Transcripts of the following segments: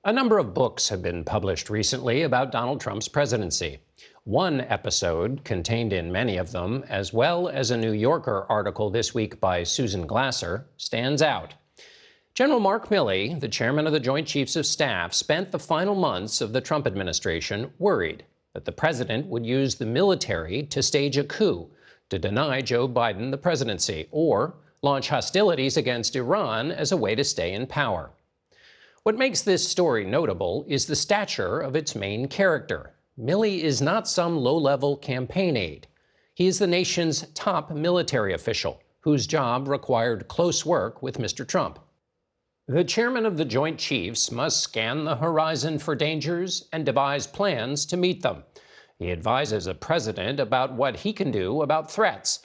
A number of books have been published recently about Donald Trump's presidency. One episode, contained in many of them, as well as a New Yorker article this week by Susan Glasser, stands out. General Mark Milley, the chairman of the Joint Chiefs of Staff, spent the final months of the Trump administration worried that the president would use the military to stage a coup to deny Joe Biden the presidency or launch hostilities against Iran as a way to stay in power. What makes this story notable is the stature of its main character. Milley is not some low-level campaign aide. He is the nation's top military official, whose job required close work with Mr. Trump. The chairman of the Joint Chiefs must scan the horizon for dangers and devise plans to meet them. He advises the president about what he can do about threats.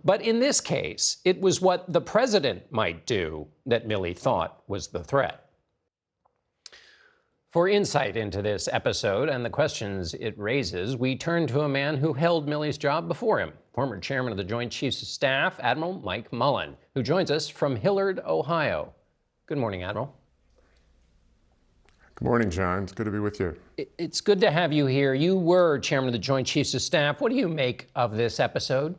But in this case, it was what the president might do that Milley thought was the threat. For insight into this episode and the questions it raises, we turn to a man who held Milley's job before him, former chairman of the Joint Chiefs of Staff, Admiral Mark Mullen, who joins us from Hilliard, Ohio. Good morning, Admiral. Good morning, John. It's good to be with you. It's good to have you here. You were chairman of the Joint Chiefs of Staff. What do you make of this episode?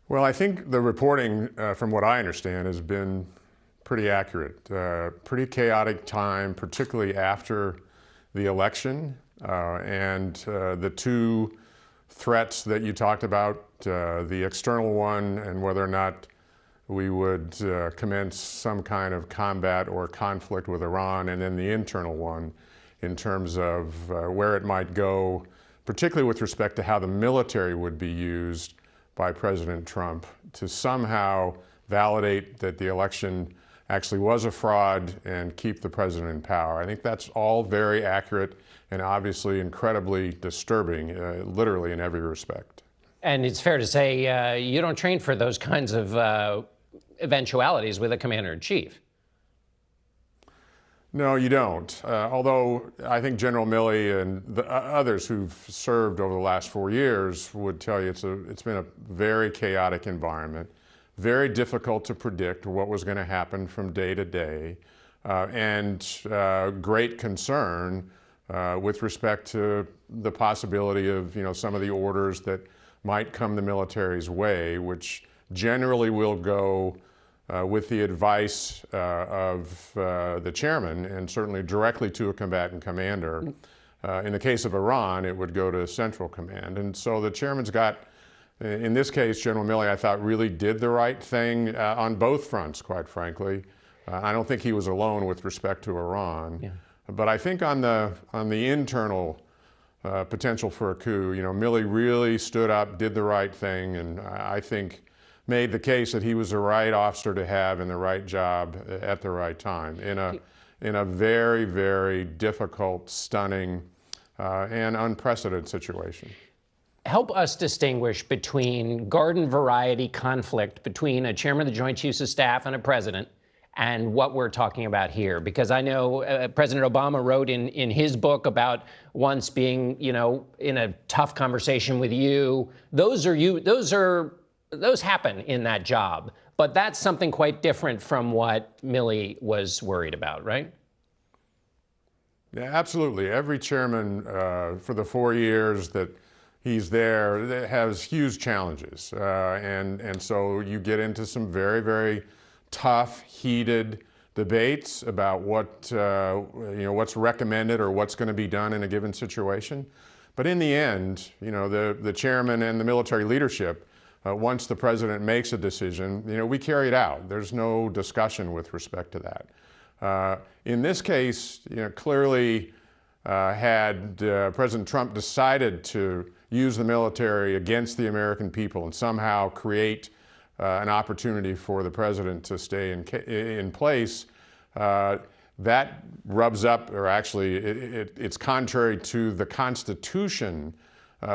Well, I think the reporting, from what I understand, has been pretty accurate. Pretty chaotic time, particularly after the election. And the two threats that you talked about, the external one and whether or not we would commence some kind of combat or conflict with Iran, and then the internal one in terms of where it might go, particularly with respect to how the military would be used by President Trump to somehow validate that the election actually was a fraud and keep the president in power. I think that's all very accurate and obviously incredibly disturbing, literally in every respect. And it's fair to say you don't train for those kinds of eventualities with a commander-in-chief. No, you don't. Although I think General Milley and the others who've served over the last 4 years would tell you it's been a very chaotic environment, very difficult to predict what was going to happen from day to day, and great concern with respect to the possibility of some of the orders that might come the military's way, which generally will go with the advice of the chairman and certainly directly to a combatant commander. In the case of Iran, it would go to Central Command. And so the chairman's got, in this case, General Milley, I thought, really did the right thing on both fronts, quite frankly. I don't think he was alone with respect to Iran. Yeah. But I think on the internal potential for a coup, Milley really stood up, did the right thing, and I think made the case that he was the right officer to have in the right job at the right time in a very, very difficult, stunning, and unprecedented situation. Help us distinguish between garden variety conflict between a chairman of the Joint Chiefs of Staff and a president and what we're talking about here. Because I know President Obama wrote in his book about once being, in a tough conversation with you. Those happen in that job, but that's something quite different from what Milley was worried about, right? Yeah, absolutely. Every chairman for the 4 years that he's there has huge challenges, and so you get into some very, very tough, heated debates about what's recommended or what's going to be done in a given situation. But in the end, the chairman and the military leadership, once the president makes a decision, we carry it out. There's no discussion with respect to that. In this case, clearly had President Trump decided to use the military against the American people and somehow create an opportunity for the president to stay in place, that rubs up, or actually it's contrary to the Constitution,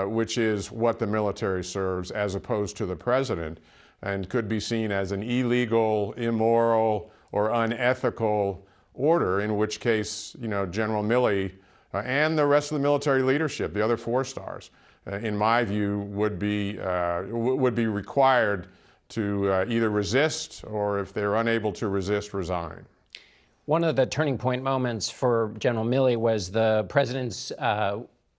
which is what the military serves, as opposed to the president, and could be seen as an illegal, immoral, or unethical order, in which case, General Milley and the rest of the military leadership, the other 4 stars, in my view, would be required to either resist, or if they're unable to resist, resign. One of the turning point moments for General Milley was the president's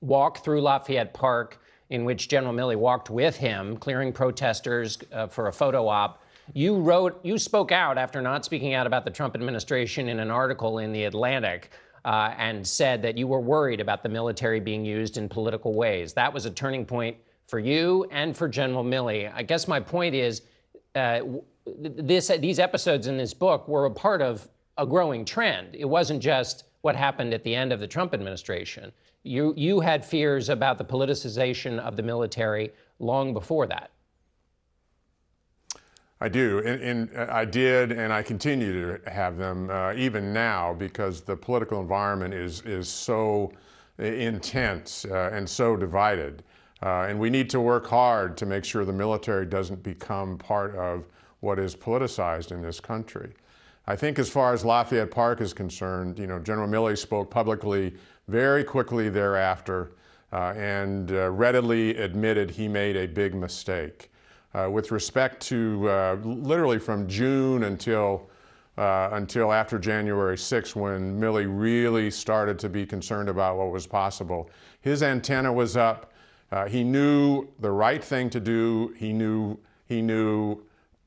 walk through Lafayette Park, in which General Milley walked with him, clearing protesters for a photo op. You spoke out after not speaking out about the Trump administration in an article in The Atlantic and said that you were worried about the military being used in political ways. That was a turning point for you and for General Milley. I guess my point is these episodes in this book were a part of a growing trend. It wasn't just what happened at the end of the Trump administration. You had fears about the politicization of the military long before that. I do, and I did, and I continue to have them even now, because the political environment is so intense and so divided. And we need to work hard to make sure the military doesn't become part of what is politicized in this country. I think as far as Lafayette Park is concerned, General Milley spoke publicly very quickly thereafter and readily admitted he made a big mistake. With respect to literally from June until after January 6th, when Milley really started to be concerned about what was possible, his antenna was up. He knew the right thing to do. He knew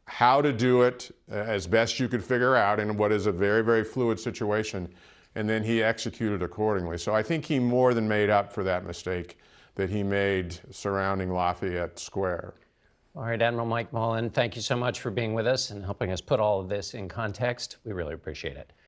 how to do it as best you could figure out in what is a very, very fluid situation, and then he executed accordingly. So I think he more than made up for that mistake that he made surrounding Lafayette Square. All right, Admiral Mike Mullen, thank you so much for being with us and helping us put all of this in context. We really appreciate it.